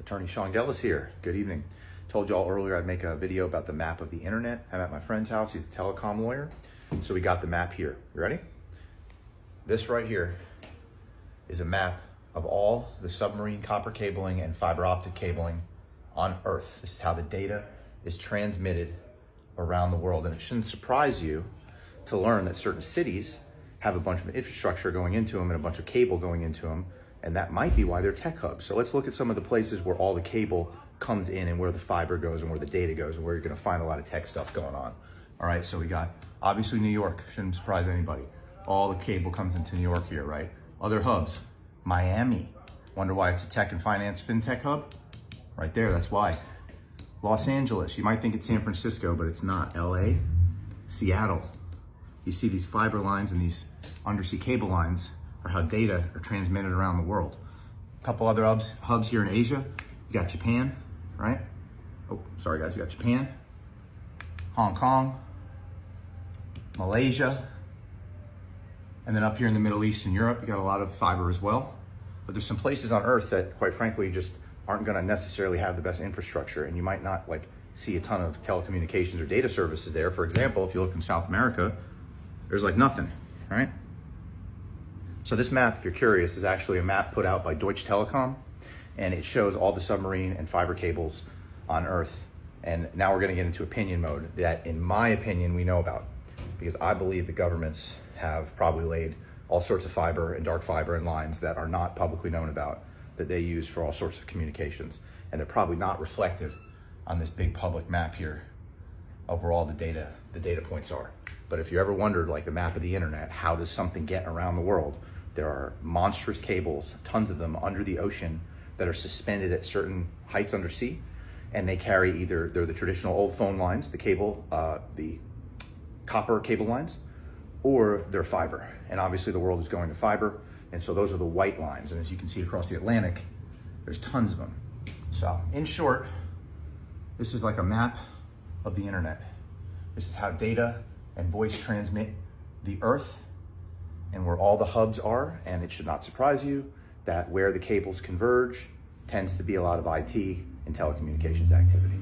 Attorney Sean Gellis here. Good evening. Told y'all earlier I'd make a video about the map of the internet. I'm at my friend's house. He's a telecom lawyer. So we got the map here. You ready? This right here is a map of all the submarine copper cabling and fiber optic cabling on Earth. This is how the data is transmitted around the world. And it shouldn't surprise you to learn that certain cities have a bunch of infrastructure going into them and a bunch of cable going into them. And that might be why they're tech hubs. So let's look at some of the places where all the cable comes in and where the fiber goes and where the data goes and where you're gonna find a lot of tech stuff going on. All right, so we got, obviously New York, shouldn't surprise anybody. All the cable comes into New York here, right? Other hubs, Miami. Wonder why it's a tech and finance fintech hub? Right there, that's why. Los Angeles, you might think it's San Francisco, but it's not. LA, Seattle. You see these fiber lines and these undersea cable lines are how data are transmitted around the world. A couple other hubs here in Asia. You got Japan, right? Oh, sorry guys, you got Japan, Hong Kong, Malaysia, and then up here in the Middle East and Europe, you got a lot of fiber as well. But there's some places on Earth that, quite frankly, just aren't gonna necessarily have the best infrastructure, and you might not see a ton of telecommunications or data services there. For example, if you look in South America, there's nothing, right? So this map, if you're curious, is actually a map put out by Deutsche Telekom, and it shows all the submarine and fiber cables on Earth. And now we're gonna get into opinion mode that, in my opinion, we know about, because I believe the governments have probably laid all sorts of fiber and dark fiber and lines that are not publicly known about, that they use for all sorts of communications. And they're probably not reflected on this big public map here of where all the data points are. But if you ever wondered, the map of the internet, how does something get around the world? There are monstrous cables, tons of them under the ocean that are suspended at certain heights under sea. And they carry they're the traditional old phone lines, the cable, the copper cable lines, or they're fiber. And obviously the world is going to fiber. And so those are the white lines. And as you can see across the Atlantic, there's tons of them. So in short, this is like a map of the internet. This is how data and voice transmit the Earth and where all the hubs are. And it should not surprise you that where the cables converge tends to be a lot of IT and telecommunications activity.